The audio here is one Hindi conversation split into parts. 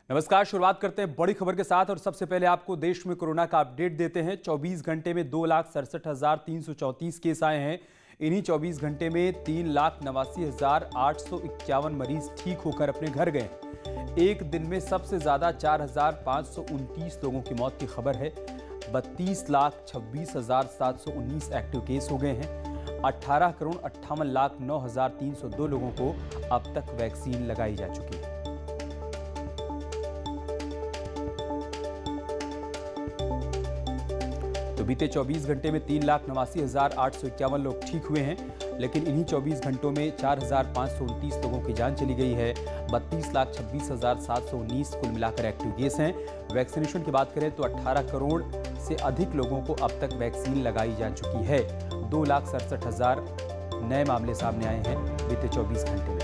नमस्कार। शुरुआत करते हैं बड़ी खबर के साथ और सबसे पहले आपको देश में कोरोना का अपडेट देते हैं। 24 घंटे में 2,67,334 केस आए हैं। इन्हीं 24 घंटे में 3,89,851 मरीज ठीक होकर अपने घर गए। एक दिन में सबसे ज्यादा 4,529 लोगों की मौत की खबर है। 32,26,719 एक्टिव केस हो गए हैं। 18,58,09,302 लोगों को अब तक वैक्सीन लगाई जा चुकी है। तो बीते 24 घंटे में 3,89,851 लोग ठीक हुए हैं, लेकिन इन्हीं 24 घंटों में 4,529 लोगों की जान चली गई है। 32,26,719 कुल मिलाकर एक्टिव केस हैं। वैक्सीनेशन की बात करें तो 18 करोड़ से अधिक लोगों को अब तक वैक्सीन लगाई जा चुकी है। 2,67,000 नए मामले सामने आए हैं बीते 24 घंटे में।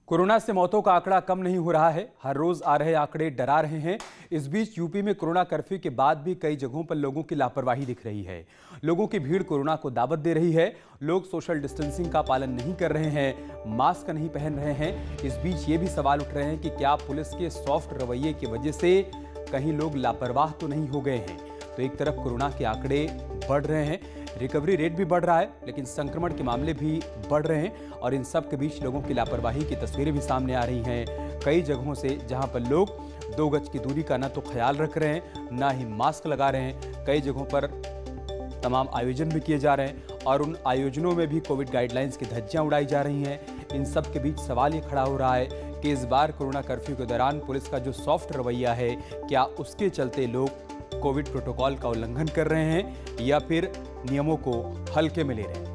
कोरोना से मौतों का आंकड़ा कम नहीं हो रहा है। हर रोज आ रहे आंकड़े डरा रहे हैं। इस बीच यूपी में कोरोना कर्फ्यू के बाद भी कई जगहों पर लोगों की लापरवाही दिख रही है। लोगों की भीड़ कोरोना को दावत दे रही है। लोग सोशल डिस्टेंसिंग का पालन नहीं कर रहे हैं, मास्क नहीं पहन रहे हैं। इस बीच ये भी सवाल उठ रहे हैं कि क्या पुलिस के सॉफ्ट रवैये की वजह से कहीं लोग लापरवाह तो नहीं हो गए हैं। तो एक तरफ कोरोना के आंकड़े बढ़ रहे हैं, रिकवरी रेट भी बढ़ रहा है, लेकिन संक्रमण के मामले भी बढ़ रहे हैं और इन सब के बीच लोगों की लापरवाही की तस्वीरें भी सामने आ रही हैं। कई जगहों से जहां पर लोग 2 गज की दूरी का ना तो ख्याल रख रहे हैं, ना ही मास्क लगा रहे हैं। कई जगहों पर तमाम आयोजन भी किए जा रहे हैं और उन आयोजनों में भी कोविड गाइडलाइंस की धज्जियां उड़ाई जा रही हैं। इन सब के बीच सवाल ये खड़ा हो रहा है कि इस बार कोरोना कर्फ्यू के दौरान पुलिस का जो सॉफ्ट रवैया है, क्या उसके चलते लोग कोविड प्रोटोकॉल का उल्लंघन कर रहे हैं या फिर नियमों को हल्के में ले रहे हैं।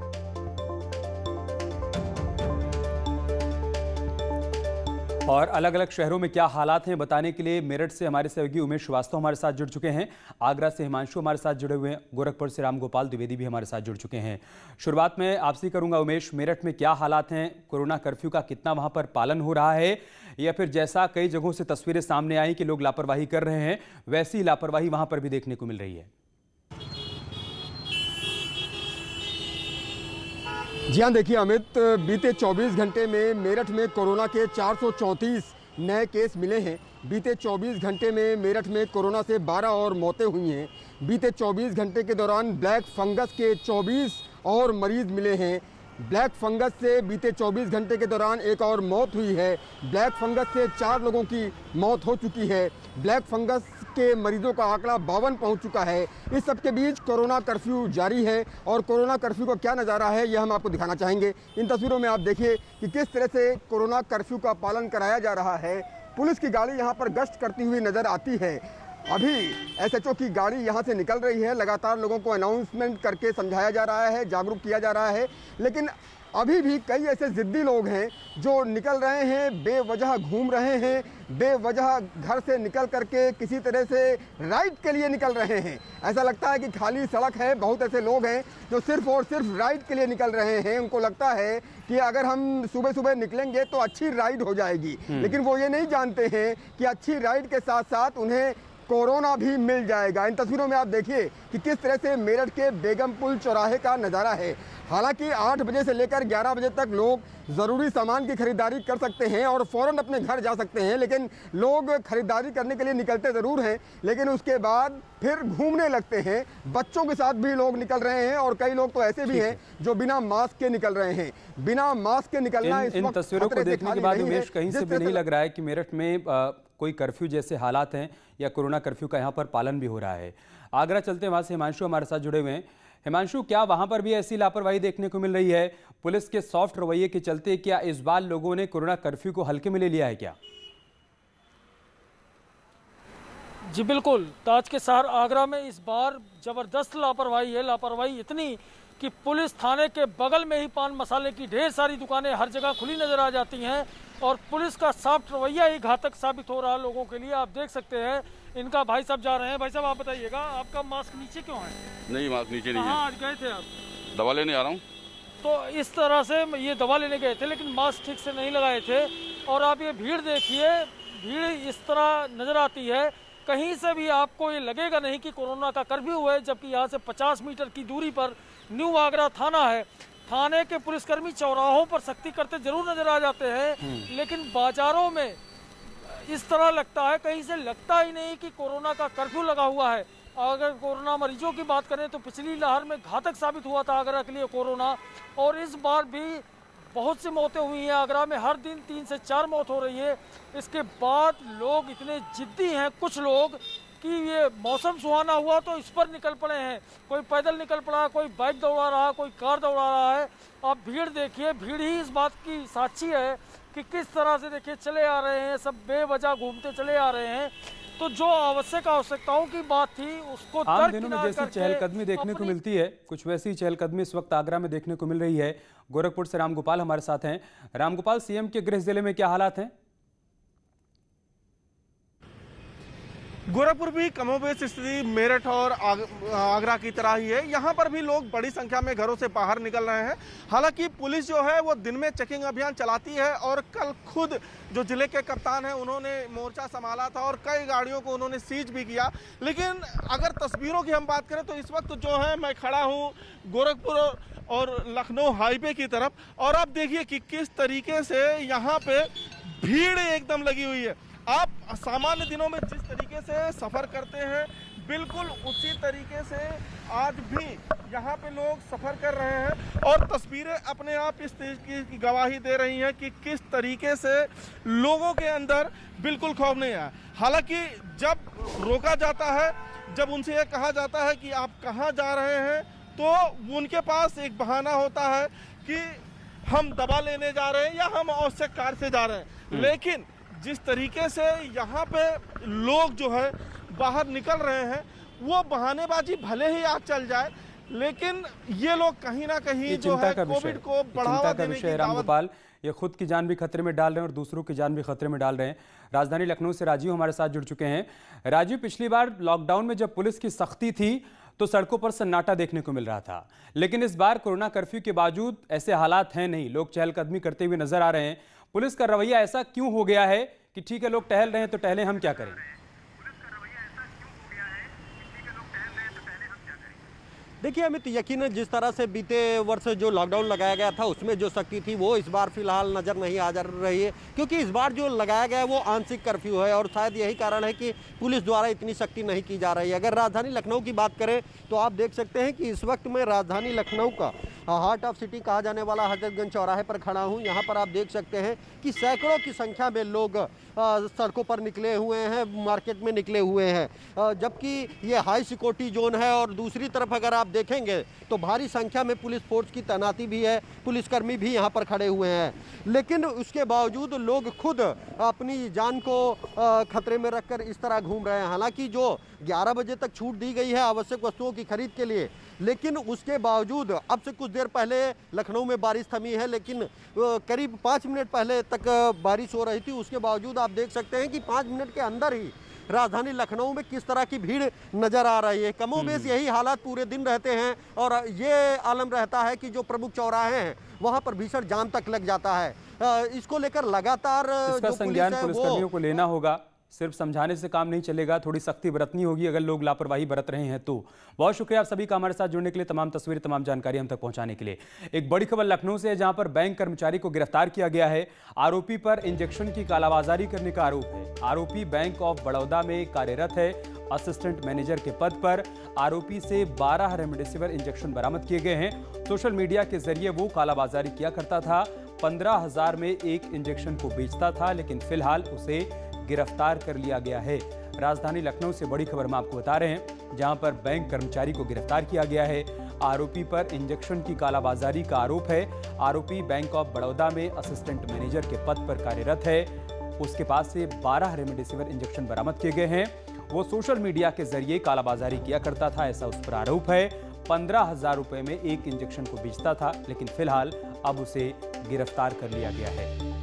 और अलग अलग शहरों में क्या हालात हैं बताने के लिए मेरठ से हमारे सहयोगी उमेश श्रीवास्तव हमारे साथ जुड़ चुके हैं। आगरा से हिमांशु हमारे साथ जुड़े हुए हैं। गोरखपुर से रामगोपाल द्विवेदी भी हमारे साथ जुड़ चुके हैं। शुरुआत में आपसे करूंगा उमेश, मेरठ में क्या हालात हैं? कोरोना कर्फ्यू का कितना वहां पर पालन हो रहा है, या फिर जैसा कई जगहों से तस्वीरें सामने आई कि लोग लापरवाही कर रहे हैं, वैसी ही लापरवाही वहां पर भी देखने को मिल रही है? जी हाँ, देखिए अमित, बीते 24 घंटे में मेरठ में कोरोना के 434 नए केस मिले हैं। बीते 24 घंटे में मेरठ में कोरोना से 12 और मौतें हुई हैं। बीते 24 घंटे के दौरान ब्लैक फंगस के 24 और मरीज मिले हैं। ब्लैक फंगस से बीते 24 घंटे के दौरान एक और मौत हुई है। ब्लैक फंगस से 4 लोगों की मौत हो चुकी है। ब्लैक फंगस के मरीजों का आंकड़ा 52 पहुंच चुका है। इस सब के बीच कोरोना कर्फ्यू जारी है और कोरोना कर्फ्यू का क्या नज़ारा है यह हम आपको दिखाना चाहेंगे। इन तस्वीरों में आप देखिए कि किस तरह से कोरोना कर्फ्यू का पालन कराया जा रहा है। पुलिस की गाड़ी यहाँ पर गश्त करती हुई नजर आती है। अभी एसएचओ की गाड़ी यहाँ से निकल रही है। लगातार लोगों को अनाउंसमेंट करके समझाया जा रहा है, जागरूक किया जा रहा है, लेकिन अभी भी कई ऐसे जिद्दी लोग हैं जो निकल रहे हैं, बेवजह घूम रहे हैं, बेवजह घर से निकल करके किसी तरह से राइड के लिए निकल रहे हैं। ऐसा लगता है कि खाली सड़क है। बहुत ऐसे लोग हैं जो सिर्फ और सिर्फ राइड के लिए निकल रहे हैं। उनको लगता है कि अगर हम सुबह सुबह निकलेंगे तो अच्छी राइड हो जाएगी, लेकिन वो ये नहीं जानते हैं कि अच्छी राइड के साथ साथ उन्हें कोरोना भी मिल जाएगा। इन तस्वीरों में आप देखिए कि किस तरह से मेरठ के बेगमपुल चौराहे का नज़ारा है। हालांकि 8 बजे से लेकर 11 बजे तक लोग ज़रूरी सामान की खरीदारी कर सकते हैं और फ़ौरन अपने घर जा सकते हैं, लेकिन लोग खरीदारी करने के लिए निकलते ज़रूर हैं, लेकिन उसके बाद फिर घूमने लगते हैं। बच्चों के साथ भी लोग निकल रहे हैं और कई लोग तो ऐसे भी हैं जो बिना मास्क के निकल रहे हैं। बिना मास्क के निकलना इन तस्वीरों को देखने के बाद उमेश कहीं से भी नहीं लग रहा है कि मेरठ में कोई कर्फ्यू जैसे हालात हैं या कोरोना कर्फ्यू का यहाँ पर पालन भी हो रहा है। आगरा चलते हैं, वहाँ से हिमांशु हमारे साथ जुड़े हुए हैं। हिमांशु, क्या वहां पर भी ऐसी लापरवाही देखने को मिल रही है? पुलिस के सॉफ्ट रवैये के चलते क्या इस बार लोगों ने कोरोना कर्फ्यू को हल्के में ले लिया है क्या? जी बिल्कुल, ताज के शहर आगरा में इस बार जबरदस्त लापरवाही है। लापरवाही इतनी कि पुलिस थाने के बगल में ही पान मसाले की ढेर सारी दुकानें हर जगह खुली नजर आ जाती हैं और पुलिस का सॉफ्ट रवैया ही घातक साबित हो रहा है लोगों के लिए। आप देख सकते हैं इनका भाई साहब जा रहे हैं। भाई साहब आप बताइएगा, आपका मास्क नीचे क्यों है? नहीं, मास्क नीचे नहीं है। आज गए थे आप? दवा लेने आ रहा हूँ। तो इस तरह से ये दवा लेने गए थे लेकिन मास्क ठीक से नहीं लगाए थे और आप ये भीड़ देखिए, भीड़ इस तरह नज़र आती है, कहीं से भी आपको ये लगेगा नहीं कि कोरोना का कर्फ्यू है, जबकि यहाँ से 50 मीटर की दूरी पर न्यू आगरा थाना है। थाने के पुलिसकर्मी चौराहों पर सख्ती करते जरूर नजर आ जाते हैं, लेकिन बाजारों में इस तरह लगता है, कहीं से लगता ही नहीं कि कोरोना का कर्फ्यू लगा हुआ है। अगर कोरोना मरीजों की बात करें तो पिछली लहर में घातक साबित हुआ था आगरा के लिए कोरोना, और इस बार भी बहुत सी मौतें हुई हैं। आगरा में हर दिन 3 से 4 मौत हो रही है। इसके बाद लोग इतने जिद्दी हैं कुछ लोग कि ये मौसम सुहाना हुआ तो इस पर निकल पड़े हैं। कोई पैदल निकल पड़ा, कोई बाइक दौड़ा रहा, कोई कार दौड़ा रहा है। आप भीड़ देखिए, भीड़ ही इस बात की साक्षी है कि किस तरह से देखिए चले आ रहे हैं, सब बेवजह घूमते चले आ रहे हैं। तो जो आवश्यकताओं की बात थी उसको आम दिनों में जैसी चहलकदमी देखने को मिलती है, कुछ वैसी चहलकदमी इस वक्त आगरा में देखने को मिल रही है। गोरखपुर से रामगोपाल हमारे साथ हैं। रामगोपाल, सीएम के गृह जिले में क्या हालात हैं? गोरखपुर भी कमोबेश स्थिति मेरठ और आगरा की तरह ही है। यहाँ पर भी लोग बड़ी संख्या में घरों से बाहर निकल रहे हैं। हालांकि पुलिस जो है वो दिन में चेकिंग अभियान चलाती है, और कल खुद जो जिले के कप्तान हैं उन्होंने मोर्चा संभाला था और कई गाड़ियों को उन्होंने सीज भी किया। लेकिन अगर तस्वीरों की हम बात करें तो इस वक्त जो है मैं खड़ा हूँ गोरखपुर और लखनऊ हाईवे की तरफ, और आप देखिए कि किस तरीके से यहाँ पे भीड़ एकदम लगी हुई है। आप सामान्य दिनों में जिस तरीके से सफ़र करते हैं बिल्कुल उसी तरीके से आज भी यहाँ पे लोग सफ़र कर रहे हैं, और तस्वीरें अपने आप इस चीज़ की गवाही दे रही हैं कि किस तरीके से लोगों के अंदर बिल्कुल खौफ नहीं है। हालांकि जब रोका जाता है, जब उनसे ये कहा जाता है कि आप कहाँ जा रहे हैं, तो उनके पास एक बहाना होता है कि हम दवा लेने जा रहे हैं या हम आवश्यक कार्य से जा रहे हैं। लेकिन जिस तरीके से यहाँ पे लोग जो है बाहर निकल रहे हैं, वो बहानेबाजी भले ही आज चल जाए, लेकिन ये लोग कहीं ना कहीं जो है कोविड को बढ़ावा देने की रामगोपाल, ये खुद की जान भी खतरे में डाल रहे हैं और दूसरों की जान भी खतरे में डाल रहे हैं। राजधानी लखनऊ से राजीव हमारे साथ जुड़ चुके हैं। राजीव, पिछली बार लॉकडाउन में जब पुलिस की सख्ती थी तो सड़कों पर सन्नाटा देखने को मिल रहा था, लेकिन इस बार कोरोना कर्फ्यू के बावजूद ऐसे हालात हैं नहीं, लोग चहलकदमी करते हुए नजर आ रहे हैं। पुलिस का रवैया ऐसा क्यों हो गया है कि ठीक है लोग टहल रहे हैं तो टहलें, हम क्या करें? देखिए अमित, यकीनन जिस तरह से बीते वर्ष जो लॉकडाउन लगाया गया था उसमें जो सख्ती थी वो इस बार फिलहाल नज़र नहीं आ जा रही है, क्योंकि इस बार जो लगाया गया है वो आंशिक कर्फ्यू है, और शायद यही कारण है कि पुलिस द्वारा इतनी सख्ती नहीं की जा रही है। अगर राजधानी लखनऊ की बात करें तो आप देख सकते हैं कि इस वक्त मैं राजधानी लखनऊ का हार्ट ऑफ सिटी कहा जाने वाला हजरतगंज चौराहे पर खड़ा हूँ। यहाँ पर आप देख सकते हैं कि सैकड़ों की संख्या में लोग सड़कों पर निकले हुए हैं, मार्केट में निकले हुए हैं, जबकि ये हाई सिक्योरिटी जोन है, और दूसरी तरफ अगर आप देखेंगे तो भारी संख्या में पुलिस फोर्स की तैनाती भी है, पुलिसकर्मी भी यहाँ पर खड़े हुए हैं। लेकिन उसके बावजूद लोग खुद अपनी जान को खतरे में रखकर इस तरह घूम रहे हैं। हालांकि जो 11 बजे तक छूट दी गई है आवश्यक वस्तुओं की खरीद के लिए, लेकिन उसके बावजूद अब से कुछ देर पहले लखनऊ में बारिश थमी है, लेकिन करीब 5 मिनट पहले तक बारिश हो रही थी। उसके बावजूद आप देख सकते हैं कि 5 मिनट के अंदर ही राजधानी लखनऊ में किस तरह की भीड़ नजर आ रही है। कमोबेश यही हालात पूरे दिन रहते हैं, और ये आलम रहता है कि जो प्रमुख चौराहे हैं वहां पर भीषण जाम तक लग जाता है। इसको लेकर लगातार इसका संज्ञान पुलिसकर्मियों को लेना होगा, सिर्फ समझाने से काम नहीं चलेगा, थोड़ी सख्ती बरतनी होगी अगर लोग लापरवाही बरत रहे हैं तो। बहुत शुक्रिया आप सभी का हमारे साथ जुड़ने के लिए, तमाम तस्वीरें, तमाम जानकारी हम तक पहुंचाने के लिए। एक बड़ी खबर लखनऊ से है, जहां पर बैंक कर्मचारी को गिरफ्तार किया गया है। आरोपी पर इंजेक्शन की कालाबाजारी करने का आरोप है। आरोपी बैंक ऑफ बड़ौदा में कार्यरत है, असिस्टेंट मैनेजर के पद पर। आरोपी से 12 रेमडेसिविर इंजेक्शन बरामद किए गए हैं। सोशल मीडिया के जरिए वो कालाबाजारी किया करता था। 15,000 में एक इंजेक्शन को बेचता था, लेकिन फिलहाल उसे गिरफ्तार कर लिया गया है। राजधानी लखनऊ से बड़ी खबर हम आपको बता रहे हैं, जहां पर बैंक कर्मचारी को गिरफ्तार किया गया है। आरोपी पर इंजेक्शन की कालाबाजारी का आरोप है। आरोपी बैंक ऑफ बड़ौदा में असिस्टेंट मैनेजर के पद पर कार्यरत है। उसके पास से 12 रेमडेसिविर इंजेक्शन बरामद किए गए हैं। वो सोशल मीडिया के जरिए कालाबाजारी किया करता था, ऐसा उस पर आरोप है। 15,000 रुपए में एक इंजेक्शन को बेचता था, लेकिन फिलहाल अब उसे गिरफ्तार कर लिया गया है।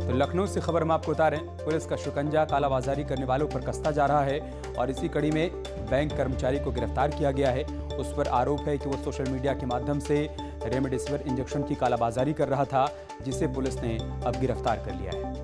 तो लखनऊ से खबर हम आपको बता रहे हैं। पुलिस का शिकंजा कालाबाजारी करने वालों पर कसता जा रहा है और इसी कड़ी में बैंक कर्मचारी को गिरफ्तार किया गया है। उस पर आरोप है कि वो सोशल मीडिया के माध्यम से रेमडेसिविर इंजेक्शन की कालाबाजारी कर रहा था, जिसे पुलिस ने अब गिरफ्तार कर लिया है।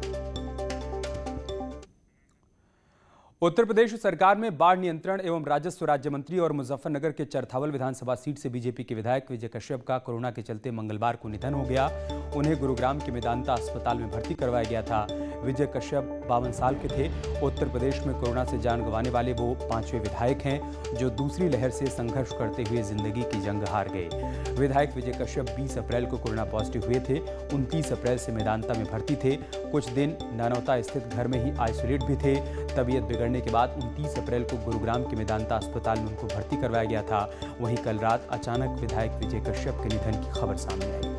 उत्तर प्रदेश सरकार में बाढ़ नियंत्रण एवं राजस्व राज्य मंत्री और मुजफ्फरनगर के चरथावल विधानसभा सीट से बीजेपी के विधायक विजय कश्यप का कोरोना के चलते मंगलवार को निधन हो गया। उन्हें गुरुग्राम के मेदांता अस्पताल में भर्ती करवाया गया था। विजय कश्यप 52 साल के थे। उत्तर प्रदेश में कोरोना से जान गंवाने वाले वो 5वें विधायक हैं जो दूसरी लहर से संघर्ष करते हुए जिंदगी की जंग हार गए। विधायक विजय कश्यप 20 अप्रैल को कोरोना पॉजिटिव हुए थे। 29 अप्रैल से मेदांता में भर्ती थे। कुछ दिन नानौता स्थित घर में ही आइसोलेट भी थे। तबीयत बिगड़ने के बाद 29 अप्रैल को गुरुग्राम के मेदांता अस्पताल में उनको भर्ती करवाया गया था। वहीं कल रात अचानक विधायक विजय कश्यप के निधन की खबर सामने आई।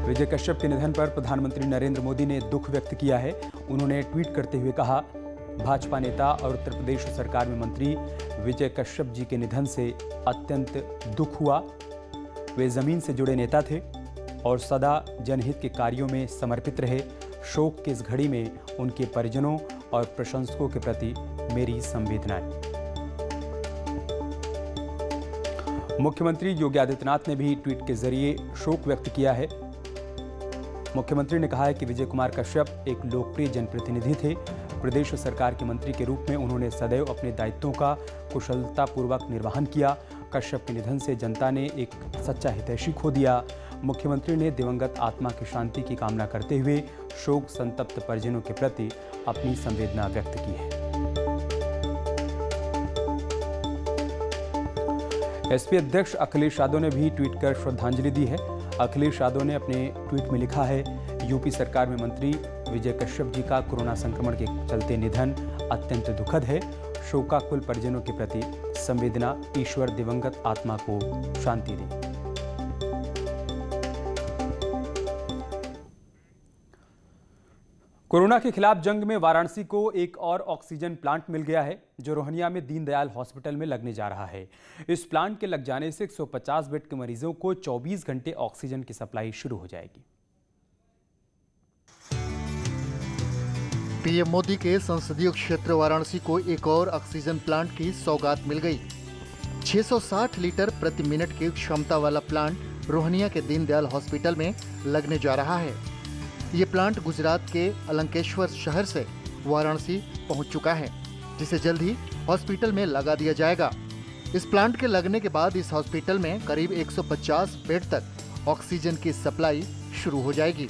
विजय कश्यप के निधन पर प्रधानमंत्री नरेंद्र मोदी ने दुख व्यक्त किया है। उन्होंने ट्वीट करते हुए कहा, भाजपा नेता और उत्तर प्रदेश सरकार में मंत्री विजय कश्यप जी के निधन से अत्यंत दुख हुआ। वे जमीन से जुड़े नेता थे और सदा जनहित के कार्यों में समर्पित रहे। शोक की इस घड़ी में उनके परिजनों और प्रशंसकों के प्रति मेरी संवेदनाएं। मुख्यमंत्री योगी आदित्यनाथ ने भी ट्वीट के जरिए शोक व्यक्त किया है। मुख्यमंत्री ने कहा है कि विजय कुमार कश्यप एक लोकप्रिय जनप्रतिनिधि थे। प्रदेश सरकार के मंत्री के रूप में उन्होंने सदैव अपने दायित्वों का कुशलतापूर्वक निर्वहन किया। कश्यप के निधन से जनता ने एक सच्चा हितैषी खो दिया। मुख्यमंत्री ने दिवंगत आत्मा की शांति की कामना करते हुए शोक संतप्त परिजनों के प्रति अपनी संवेदना व्यक्त की है। एसपी अध्यक्ष अखिलेश यादव ने भी ट्वीट कर श्रद्धांजलि दी है। अखिलेश यादव ने अपने ट्वीट में लिखा है, यूपी सरकार में मंत्री विजय कश्यप जी का कोरोना संक्रमण के चलते निधन अत्यंत दुखद है। शोकाकुल परिजनों के प्रति संवेदना। ईश्वर दिवंगत आत्मा को शांति दे। कोरोना के खिलाफ जंग में वाराणसी को एक और ऑक्सीजन प्लांट मिल गया है, जो रोहनिया में दीनदयाल हॉस्पिटल में लगने जा रहा है। इस प्लांट के लग जाने से 150 बेड के मरीजों को 24 घंटे ऑक्सीजन की सप्लाई शुरू हो जाएगी। पीएम मोदी के संसदीय क्षेत्र वाराणसी को एक और ऑक्सीजन प्लांट की सौगात मिल गई। 660 लीटर प्रति मिनट की क्षमता वाला प्लांट रोहनिया के दीनदयाल हॉस्पिटल में लगने जा रहा है। ये प्लांट गुजरात के अलंकेश्वर शहर से वाराणसी पहुंच चुका है, जिसे जल्द ही हॉस्पिटल में लगा दिया जाएगा। इस प्लांट के लगने के बाद इस हॉस्पिटल में करीब 150 बेड तक ऑक्सीजन की सप्लाई शुरू हो जाएगी।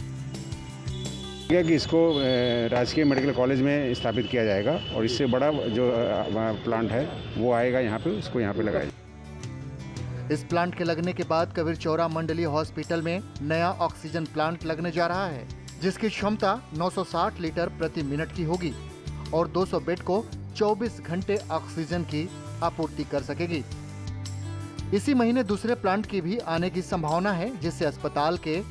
कि इसको राजकीय मेडिकल कॉलेज में स्थापित किया जाएगा और इससे बड़ा जो प्लांट है वो आएगा यहाँ पे, उसको यहाँ पे लगाएगा। इस प्लांट के लगने के बाद कबीर चौरा मंडलीय हॉस्पिटल में नया ऑक्सीजन प्लांट लगने जा रहा है, जिसकी क्षमता 960 लीटर प्रति मिनट की होगी और 200 बेड को 24 घंटे ऑक्सीजन की आपूर्ति कर सकेगी। इसी महीने दूसरे प्लांट की भी आने की संभावना है, जिससे अस्पताल के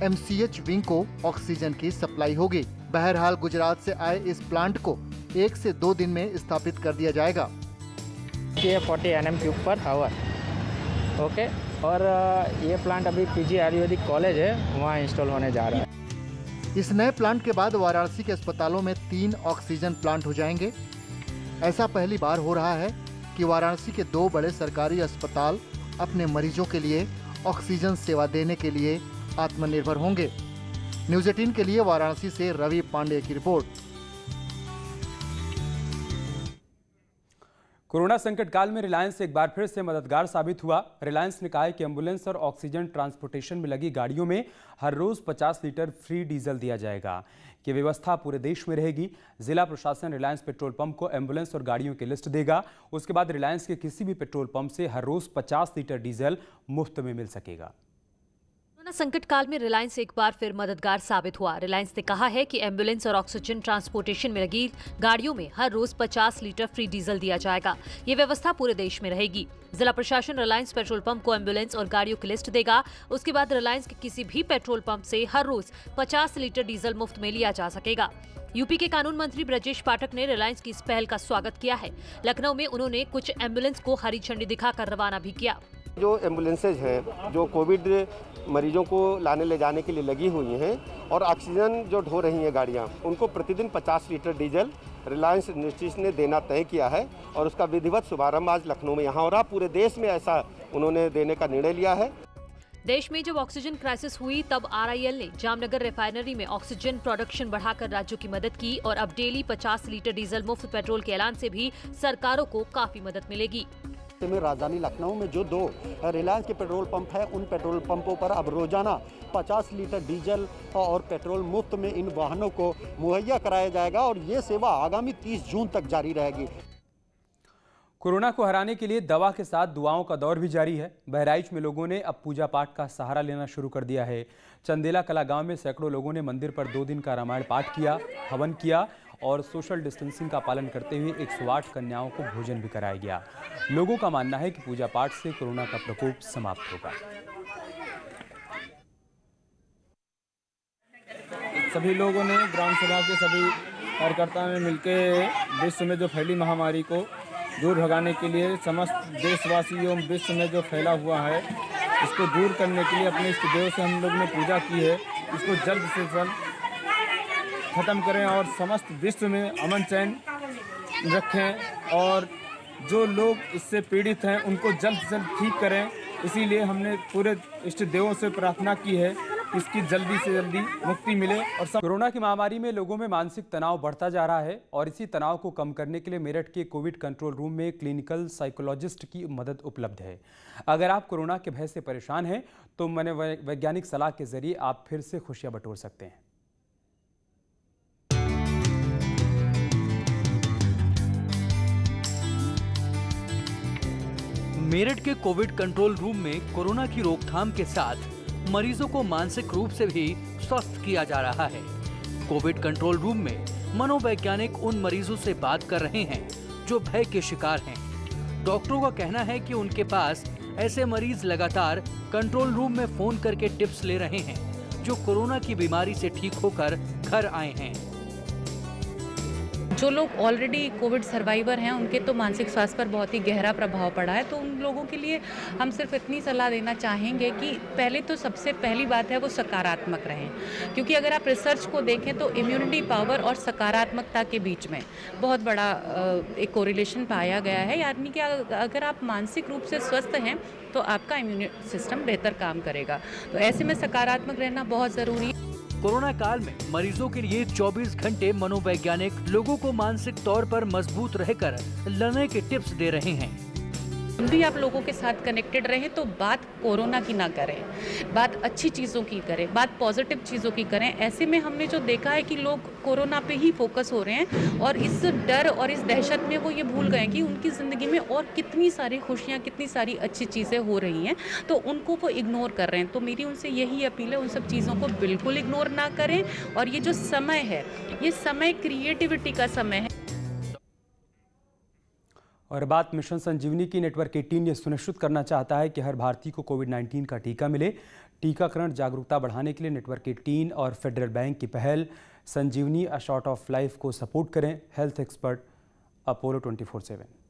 MCH विंग को ऑक्सीजन की सप्लाई होगी। बहरहाल गुजरात से आए इस प्लांट को 1 से 2 दिन में स्थापित कर दिया जाएगा। ये 40 nm³ पर आवर, ओके। और ये प्लांट अभी PG आयुर्वेदिक कॉलेज है, वहाँ इंस्टॉल होने जा रहा है। इस नए प्लांट के बाद वाराणसी के अस्पतालों में 3 ऑक्सीजन प्लांट हो जाएंगे। ऐसा पहली बार हो रहा है कि वाराणसी के 2 बड़े सरकारी अस्पताल अपने मरीजों के लिए ऑक्सीजन सेवा देने के लिए आत्मनिर्भर होंगे। न्यूज़ 18 के लिए वाराणसी से रवि पांडे की रिपोर्ट। कोरोना संकट काल में रिलायंस एक बार फिर से मददगार साबित हुआ। रिलायंस ने कहा है कि एम्बुलेंस और ऑक्सीजन ट्रांसपोर्टेशन में लगी गाड़ियों में हर रोज 50 लीटर फ्री डीजल दिया जाएगा। ये व्यवस्था पूरे देश में रहेगी। जिला प्रशासन रिलायंस पेट्रोल पंप को एम्बुलेंस और गाड़ियों की लिस्ट देगा। उसके बाद रिलायंस के किसी भी पेट्रोल पंप से हर रोज 50 लीटर डीजल मुफ्त में मिल सकेगा। कोरोना संकट काल में रिलायंस एक बार फिर मददगार साबित हुआ। रिलायंस ने कहा है कि एम्बुलेंस और ऑक्सीजन ट्रांसपोर्टेशन में लगी गाड़ियों में हर रोज 50 लीटर फ्री डीजल दिया जाएगा। ये व्यवस्था पूरे देश में रहेगी। जिला प्रशासन रिलायंस पेट्रोल पंप को एम्बुलेंस और गाड़ियों की लिस्ट देगा। उसके बाद रिलायंस के किसी भी पेट्रोल पंप से हर रोज 50 लीटर डीजल मुफ्त में लिया जा सकेगा। यूपी के कानून मंत्री ब्रजेश पाठक ने रिलायंस की इस पहल का स्वागत किया है। लखनऊ में उन्होंने कुछ एम्बुलेंस को हरी झंडी दिखाकर रवाना भी किया। जो एम्बुलेंसेज हैं जो कोविड मरीजों को लाने ले जाने के लिए लगी हुई हैं और ऑक्सीजन जो ढो रही हैं गाड़ियां, उनको प्रतिदिन 50 लीटर डीजल रिलायंस इंडस्ट्रीज ने देना तय किया है और उसका विधिवत शुभारंभ आज लखनऊ में यहाँ हो रहा। पूरे देश में ऐसा उन्होंने देने का निर्णय लिया है। देश में जब ऑक्सीजन क्राइसिस हुई तब RIL ने जामनगर रिफाइनरी में ऑक्सीजन प्रोडक्शन बढ़ाकर राज्यों की मदद की और अब डेली 50 लीटर डीजल मुफ्त पेट्रोल के ऐलान से भी सरकारों को काफी मदद मिलेगी। में राजधानी लखनऊ में जो 2 रिलायंस के पेट्रोल पंप है, उन पेट्रोल पंपों पर अब रोजाना 50 लीटर डीजल और पेट्रोल मुफ्त में इन वाहनों को मुहैया कराया जाएगा और ये सेवा आगामी 30 जून तक जारी रहेगी। कोरोना को हराने के लिए दवा के साथ दुआओं का दौर भी जारी है। बहराइच में लोगों ने अब पूजा पाठ का सहारा लेना शुरू कर दिया है। चंदेला कला गांव में सैकड़ों लोगों ने मंदिर पर 2 दिन का रामायण पाठ किया, हवन किया और सोशल डिस्टेंसिंग का पालन करते हुए 108 कन्याओं को भोजन भी कराया गया। लोगों का मानना है कि पूजा पाठ से कोरोना का प्रकोप समाप्त होगा। सभी लोगों ने ग्राम सभा के सभी कार्यकर्ताओं ने मिलकर विश्व में जो फैली महामारी को दूर भगाने के लिए समस्त देशवासी एवं विश्व में जो फैला हुआ है इसको दूर करने के लिए अपने इष्ट देव से हम लोग ने पूजा की है। इसको जल्द से जल्द खत्म करें और समस्त विश्व में अमन चैन रखें और जो लोग इससे पीड़ित हैं उनको जल्द से जल्द ठीक करें। इसीलिए हमने पूरे इष्ट देवों से प्रार्थना की है कि इसकी जल्दी से जल्दी मुक्ति मिले। और कोरोना की महामारी में लोगों में मानसिक तनाव बढ़ता जा रहा है और इसी तनाव को कम करने के लिए मेरठ के कोविड कंट्रोल रूम में क्लिनिकल साइकोलॉजिस्ट की मदद उपलब्ध है। अगर आप कोरोना के भय से परेशान हैं तो मनोवैज्ञानिक सलाह के जरिए आप फिर से खुशियां बटोर सकते हैं। मेरठ के कोविड कंट्रोल रूम में कोरोना की रोकथाम के साथ मरीजों को मानसिक रूप से भी स्वस्थ किया जा रहा है। कोविड कंट्रोल रूम में मनोवैज्ञानिक उन मरीजों से बात कर रहे हैं जो भय के शिकार हैं। डॉक्टरों का कहना है कि उनके पास ऐसे मरीज लगातार कंट्रोल रूम में फोन करके टिप्स ले रहे हैं जो कोरोना की बीमारी से ठीक होकर घर आए हैं। जो लोग ऑलरेडी कोविड सर्वाइवर हैं उनके तो मानसिक स्वास्थ्य पर बहुत ही गहरा प्रभाव पड़ा है, तो उन लोगों के लिए हम सिर्फ इतनी सलाह देना चाहेंगे कि पहले तो सबसे पहली बात है वो सकारात्मक रहें, क्योंकि अगर आप रिसर्च को देखें तो इम्यूनिटी पावर और सकारात्मकता के बीच में बहुत बड़ा एक कोरिलेशन पाया गया है। यानी कि अगर आप मानसिक रूप से स्वस्थ हैं तो आपका इम्यून सिस्टम बेहतर काम करेगा, तो ऐसे में सकारात्मक रहना बहुत ज़रूरी है। कोरोना काल में मरीजों के लिए 24 घंटे मनोवैज्ञानिक लोगों को मानसिक तौर पर मजबूत रहकर लड़ने के टिप्स दे रहे हैं। हम भी आप लोगों के साथ कनेक्टेड रहें तो बात कोरोना की ना करें, बात अच्छी चीज़ों की करें, बात पॉजिटिव चीज़ों की करें। ऐसे में हमने जो देखा है कि लोग कोरोना पे ही फोकस हो रहे हैं और इस डर और इस दहशत में वो ये भूल गए कि उनकी ज़िंदगी में और कितनी सारी खुशियाँ, कितनी सारी अच्छी चीज़ें हो रही हैं, तो उनको वो इग्नोर कर रहे हैं। तो मेरी उनसे यही अपील है, उन सब चीज़ों को बिल्कुल इग्नोर ना करें। और ये जो समय है, ये समय क्रिएटिविटी का समय है। और बात मिशन संजीवनी की। नेटवर्क 18 ये सुनिश्चित करना चाहता है कि हर भारतीय को कोविड-19 का टीका मिले। टीकाकरण जागरूकता बढ़ाने के लिए नेटवर्क 18 और फेडरल बैंक की पहल संजीवनी अ शॉर्ट ऑफ लाइफ को सपोर्ट करें। Health expert Apollo 24/7।